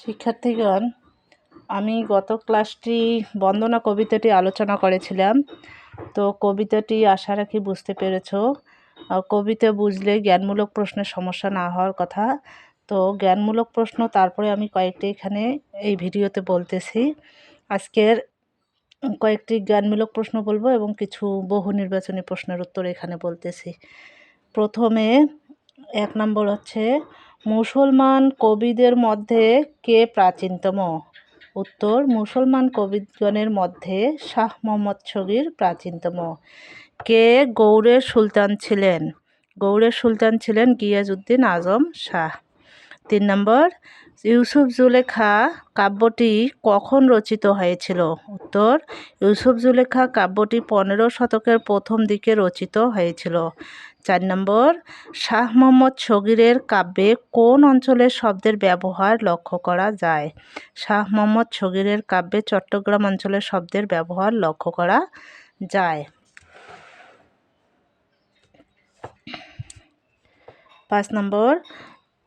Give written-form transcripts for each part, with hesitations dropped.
শিক্ষার্থীগণ, আমি গত ক্লাসটি বন্দনা কবিতাটি আলোচনা করেছিলাম। তো কবিতাটি আশা রাখি বুঝতে পেরেছ। কবিতা বুঝলে জ্ঞানমূলক প্রশ্নের সমস্যা না হওয়ার কথা। তো জ্ঞানমূলক প্রশ্ন তারপরে আমি কয়েকটি এখানে এই ভিডিওতে বলতেছি। আজকের কয়েকটি জ্ঞানমূলক প্রশ্ন বলবো এবং কিছু বহু নির্বাচনী প্রশ্নের উত্তর এখানে বলতেছি। প্রথমে 1 নম্বর হচ্ছে, মুসলমান কবিদের মধ্যে কে প্রাচীনতম? উত্তর, মুসলমান কবিগণের মধ্যে শাহ মোহাম্মদ শগীর প্রাচীনতম। কে গৌড়ের সুলতান ছিলেন? গৌড়ের সুলতান ছিলেন গিয়াসউদ্দিন আজম শাহ। 3 নম্বর, ইউসুফ জুলেখা কাব্যটি কখন রচিত হয়েছিল? উত্তর, ইউসুফ জুলেখা কাব্যটি 15 শতকের প্রথম দিকে রচিত হয়েছিল। 4 নম্বর, শাহ মোহাম্মদ শগীরের কাব্যে কোন অঞ্চলের শব্দের ব্যবহার লক্ষ্য করা যায়? শাহ মোহাম্মদ শগীরের কাব্যে চট্টগ্রাম অঞ্চলের শব্দের ব্যবহার লক্ষ্য করা যায়। 5 নম্বর,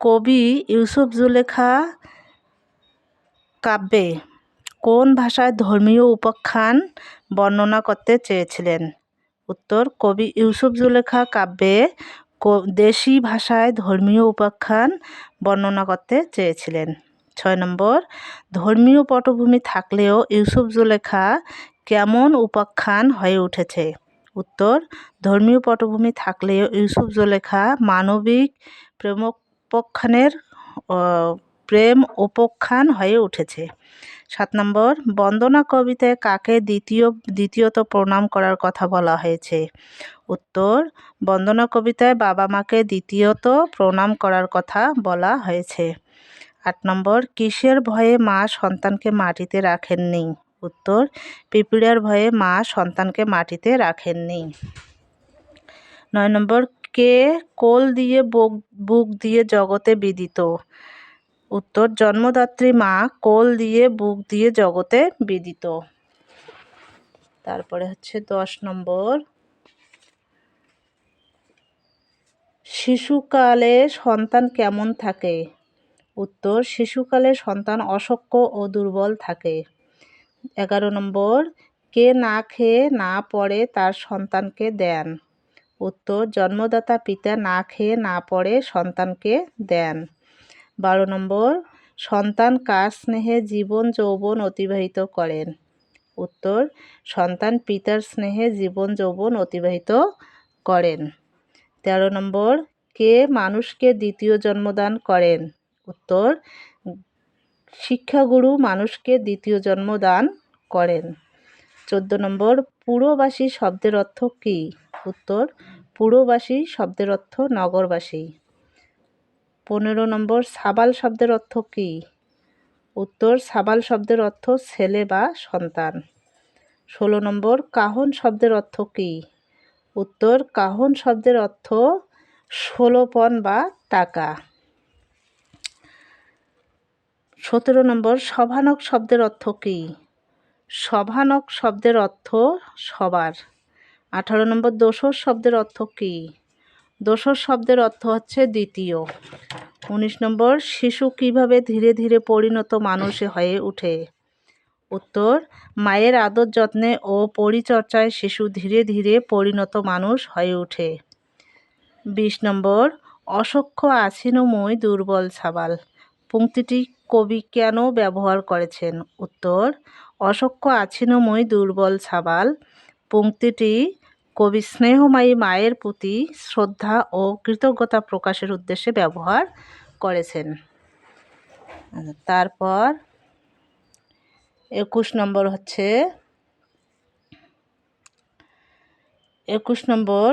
কবি ইউসুফ জুলেখা কাব্যে কোন ভাষায় ধর্মীয় উপাখ্যান বর্ণনা করতে চেয়েছিলেন? উত্তর, কবি ইউসুফ জুলেখা কাব্যে দেশি ভাষায় ধর্মীয় উপাখ্যান বর্ণনা করতে চেয়েছিলেন। 6 নম্বর, ধর্মীয় পটভূমি থাকলেও ইউসুফ জুলেখা কেমন উপাখ্যান হয়ে উঠেছে? উত্তর, ধর্মীয় পটভূমি থাকলেও ইউসুফ জুলেখা মানবিক প্রেম উপাখ্যান হয়ে উঠেছে। 7 নম্বর, বন্দনা কবিতায় কাকে দ্বিতীয়ত প্রণাম করার কথা বলা হয়েছে? উত্তর, বন্দনা কবিতায় বাবা মাকে দ্বিতীয়ত প্রণাম করার কথা বলা হয়েছে। 8 নম্বর, কিসের ভয়ে মা সন্তানকে মাটিতে রাখেননি? উত্তর, পিঁপড়ার ভয়ে মা সন্তানকে মাটিতে রাখেননি। 9 নম্বর, কে কোল দিয়ে বুক দিয়ে জগতে বিদিত? উত্তর, জন্মদাত্রী মা কোল দিয়ে বুক দিয়ে জগতে বিদিত। তারপরে হচ্ছে 10 নম্বর, শিশুকালে সন্তান কেমন থাকে? উত্তর, শিশুকালে সন্তান অসখ্য ও দুর্বল থাকে। 11 নম্বর, কে না খেয়ে না পড়ে তার সন্তানকে দেন? উত্তর, জন্মদাতা পিতা না খেয়ে না পড়ে সন্তানকে দেন। 12 নম্বর, সন্তান কার স্নেহে জীবন যৌবন অতিবাহিত করেন? উত্তর, সন্তান পিতার স্নেহে জীবন যৌবন অতিবাহিত করেন। 13 নম্বর, কে মানুষকে দ্বিতীয় জন্মদান করেন? উত্তর, শিক্ষাগুরু মানুষকে দ্বিতীয় জন্মদান করেন। 14 নম্বর, পুরবাসী শব্দের অর্থ কী? উত্তর, পুরবাসী শব্দের অর্থ নগরবাসী। 15 নম্বর, সাবাল শব্দের অর্থ কী? উত্তর, সাবাল শব্দের অর্থ ছেলে বা সন্তান। 16 নম্বর, কাহন শব্দের অর্থ কী? উত্তর, কাহন শব্দের অর্থ 16 পণ বা টাকা। 17 নম্বর, সভানক শব্দের অর্থ কী? সভানক শব্দের অর্থ সবার। 18 নম্বর, দোসর শব্দের অর্থ কী? দোসর শব্দের অর্থ হচ্ছে দ্বিতীয়। 19 নম্বর, শিশু কিভাবে ধীরে ধীরে পরিণত মানুষ হয়ে ওঠে? উত্তর, মায়ের আদর যত্নে ও পরিচর্যায় শিশু ধীরে ধীরে পরিণত মানুষ হয়ে ওঠে। 20 নম্বর, অসখ্য আসিনময় দুর্বল সাবাল পংক্তিটি কবি কেন ব্যবহার করেছেন? উত্তর, অসখ্য আসিনময় দুর্বল সাবাল পংক্তিটি কবি স্নেহময়ী মায়ের প্রতি শ্রদ্ধা ও কৃতজ্ঞতা প্রকাশের উদ্দেশ্যে ব্যবহার করেছেন। তারপর 21 নম্বর হচ্ছে 21 নম্বর,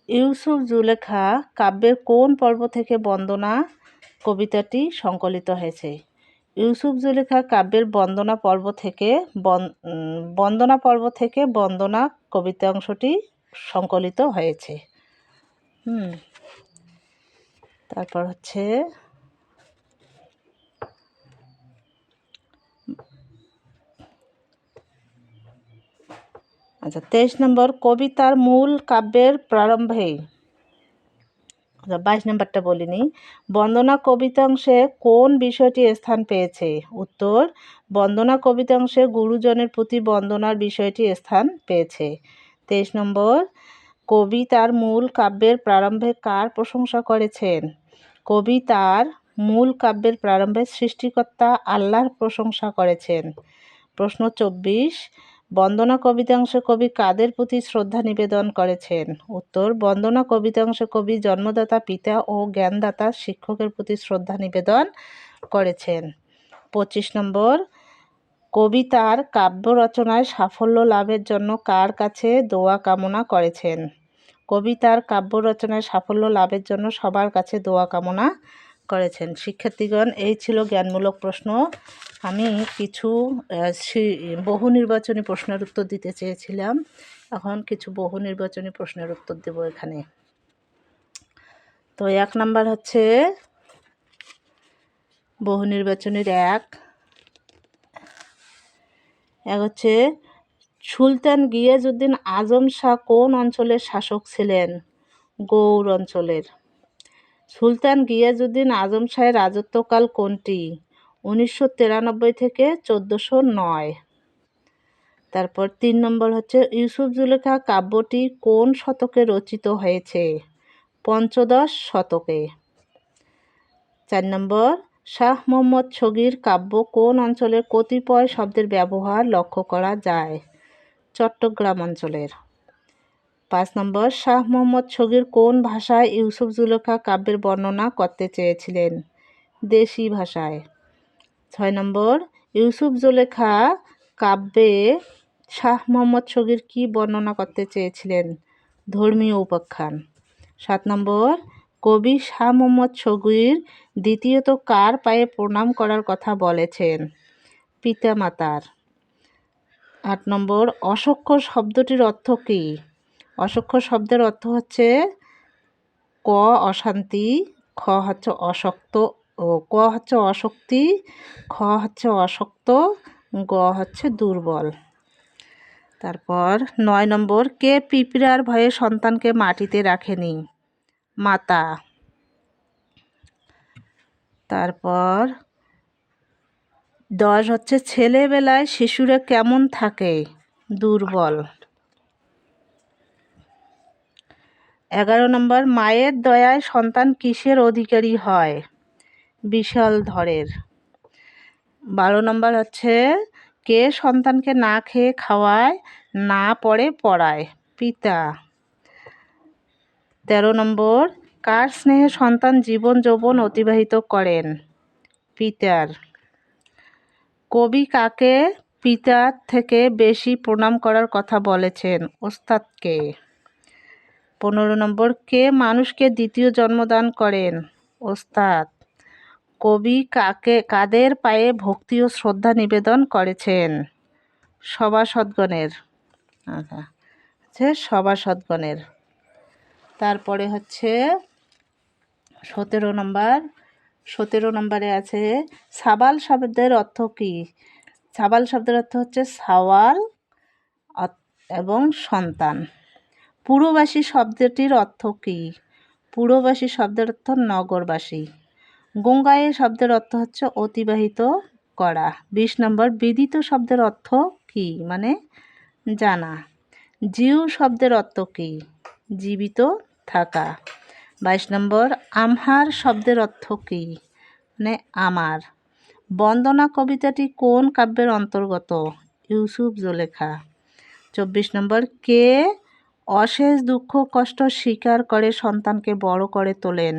ইউসুফ জুলেখা কাব্যের কোন পর্ব থেকে বন্দনা কবিতাটি সংকলিত হয়েছে? ইউসুফ জুলেখা কাব্যের বন্দনা পর্ব থেকে বন্দনা কবিতা অংশটি সংকলিত হয়েছে। তারপর হচ্ছে 23 নম্বর, কবিতার মূল কাব্যের প্রারম্ভে 22 নম্বরটা বলিনি। বন্দনা কবিতাংশে কোন বিষয়টি স্থান পেয়েছে? উত্তর, বন্দনা কবিতাংশে গুরুজনের প্রতি বন্দনার বিষয়টি স্থান পেয়েছে। 23 নম্বর, কবি তার মূল কাব্যের প্রারম্ভে কার প্রশংসা করেছেন? কবি তার মূল কাব্যের প্রারম্ভে সৃষ্টিকর্তা আল্লাহর প্রশংসা করেছেন। প্রশ্ন 24, বন্দনা কবিতাংশে কবি কাদের প্রতি শ্রদ্ধা নিবেদন করেছেন? উত্তর, বন্দনা কবিতাংশে কবি জন্মদাতা পিতা ও জ্ঞানদাতা শিক্ষকের প্রতি শ্রদ্ধা নিবেদন করেছেন। 25 নম্বর, কবি তার কাব্য রচনায় সাফল্য লাভের জন্য কার কাছে দোয়া কামনা করেছেন? কবি তার কাব্য রচনায় সাফল্য লাভের জন্য সবার কাছে দোয়া কামনা করেছেন। শিক্ষার্থীগণ, এই ছিল জ্ঞানমূলক প্রশ্ন। আমি কিছু বহু নির্বাচনী প্রশ্নের উত্তর দিতে চেয়েছিলাম, এখন কিছু বহু নির্বাচনী প্রশ্নের উত্তর দেব এখানে। তো 1 নাম্বার হচ্ছে বহু নির্বাচনীর এক হচ্ছে, সুলতান গিয়াসউদ্দিন আজম শাহ কোন অঞ্চলের শাসক ছিলেন? গৌড় অঞ্চলের। সুলতান গিয়াসউদ্দিন আজম শাহের রাজত্বকাল কোনটি? 1993 থেকে 1409। তারপর 3 নম্বর হচ্ছে, ইউসুফ জুলেখা কাব্যটি কোন শতকে রচিত হয়েছে? পঞ্চদশ শতকে। 4 নম্বর, শাহ মোহাম্মদ শগীর কাব্য কোন অঞ্চলের কতিপয় শব্দের ব্যবহার লক্ষ্য করা যায়? চট্টগ্রাম অঞ্চলের। 5 নম্বর, শাহ মোহাম্মদ শগীর কোন ভাষায় ইউসুফ জুলেখা কাব্যের বর্ণনা করতে চেয়েছিলেন? দেশি ভাষায়। 6 নম্বর, ইউসুফ জুলেখা কাব্যে শাহ মোহাম্মদ শগীর কী বর্ণনা করতে চেয়েছিলেন? ধর্মীয় উপাখ্যান। 7 নম্বর, কবি শাহ মোহাম্মদ শগীর দ্বিতীয়ত কার পায়ে প্রণাম করার কথা বলেছেন? পিতামাতার। 8 নম্বর, অসখ্য শব্দটির অর্থ কী? অসখ্য শব্দের অর্থ হচ্ছে ক অশান্তি, খ হচ্ছে অশক্ত, ক হচ্ছে অশক্তি, খ হচ্ছে অশক্ত, গ হচ্ছে দুর্বল। তারপর 9 নম্বর, কে পিঁপড়ার ভয়ে সন্তানকে মাটিতে রাখেনি? মাতা। তারপর 10 হচ্ছে, ছেলেবেলায় শিশুরা কেমন থাকে? দুর্বল। 11 নম্বর, মায়ের দয়ায় সন্তান কিসের অধিকারী হয়? বিশাল ধরের। 12 নম্বর হচ্ছে, কে সন্তানকে না খেয়ে খাওয়ায়, না পড়ে পড়ায়? পিতা। 13 নম্বর, কার স্নেহে সন্তান জীবন যৌবন অতিবাহিত করেন? পিতার। কবি কাকে পিতার থেকে বেশি প্রণাম করার কথা বলেছেন? ওস্তাদকে। 15 নম্বর, কে মানুষকে দ্বিতীয় জন্মদান করেন? ওস্তাদ। কবি কাদের পায়ে ভক্তি ও শ্রদ্ধা নিবেদন করেছেন? সভাসদগণের। আচ্ছা, সভাসদগণের। তারপরে হচ্ছে 17 নম্বরে আছে, সাবাল শব্দের অর্থ কী? সাবাল শব্দের অর্থ হচ্ছে সাওয়াল এবং সন্তান। পুরবাসী শব্দটির অর্থ কী? পুরবাসী শব্দের অর্থ নগরবাসী। গঙ্গায়ে শব্দের অর্থ হচ্ছে অতিবাহিত করা। 20 নম্বর, বিদিত শব্দের অর্থ কী? মানে জানা। জিউ শব্দের অর্থ কী? জীবিত থাকা। 22 নম্বর, আমহার শব্দের অর্থ কী? মানে আমার। বন্দনা কবিতাটি কোন কাব্যের অন্তর্গত? ইউসুফ জুলেখা। 24 নম্বর, কে অশেষ দুঃখ কষ্ট স্বীকার করে সন্তানকে বড় করে তোলেন?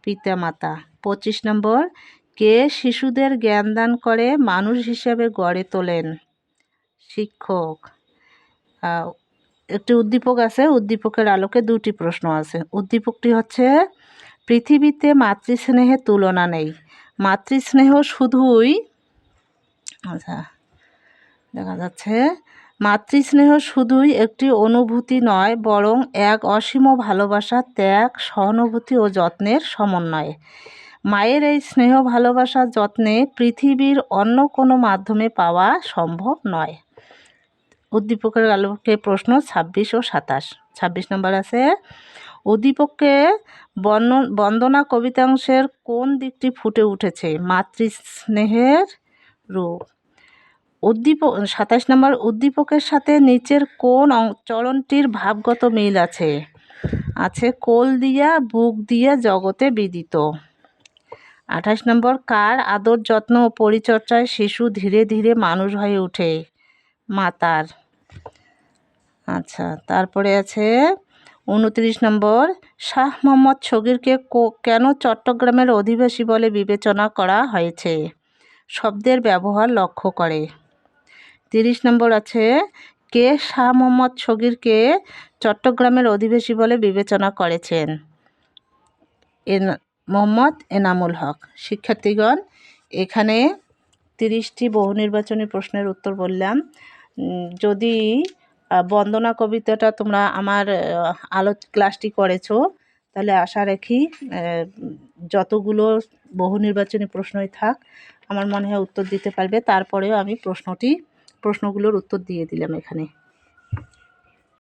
পিতামাতা। 25 নম্বর, কে শিশুদের জ্ঞান দান করে মানুষ হিসেবে গড়ে তোলেন? শিক্ষক। একটি উদ্দীপক আছে, উদ্দীপকের আলোকে দুটি প্রশ্ন আছে। উদ্দীপকটি হচ্ছে, পৃথিবীতে মাতৃস্নেহের তুলনা নেই। মাতৃস্নেহ শুধুই, আচ্ছা দেখা যাচ্ছে, মাতৃস্নেহ শুধুই একটি অনুভূতি নয়, বরং এক অসীম ভালোবাসা, ত্যাগ, সহানুভূতি ও যত্নের সমন্বয়। মায়ের এই স্নেহ ভালোবাসা যত্নে পৃথিবীর অন্য কোনো মাধ্যমে পাওয়া সম্ভব নয়। উদ্দীপকের আলোকে প্রশ্ন 26 ও 27। 26 নম্বর আছে, উদ্দীপকে বন্দনা কবিতাংশের কোন দিকটি ফুটে উঠেছে? মাতৃস্নেহের রূপ। 27 নম্বর, উদ্দীপকের সাথে নিচের কোন চরণটির ভাবগত মিল আছে? কোল দিয়া বুক দিয়া জগতে বিদিত। 28 নম্বর, কার আদর যত্ন ও পরিচর্যায় শিশু ধীরে ধীরে মানুষ হয়ে ওঠে? মাতার। তারপরে আছে 29 নম্বর, শাহ মোহাম্মদ শগীরকে কেন চট্টগ্রামের অধিবাসী বলে বিবেচনা করা হয়েছে? শব্দের ব্যবহার লক্ষ্য করে। 30 নম্বর আছে, কে শাহ মোহাম্মদ শগীরকে চট্টগ্রামের অধিবাসী বলে বিবেচনা করেছেন? মোহাম্মদ এনামুল হক। শিক্ষার্থীগণ, এখানে 30টি বহু নির্বাচনী প্রশ্নের উত্তর বললাম। যদি বন্দনা কবিতাটা তোমরা আমার ক্লাসটি করেছো, তাহলে আশা রাখি যতগুলো বহু নির্বাচনী প্রশ্নই থাক আমার মনে হয় উত্তর দিতে পারবে। তারপরেও আমি প্রশ্নগুলোর উত্তর দিয়ে দিলাম এখানে।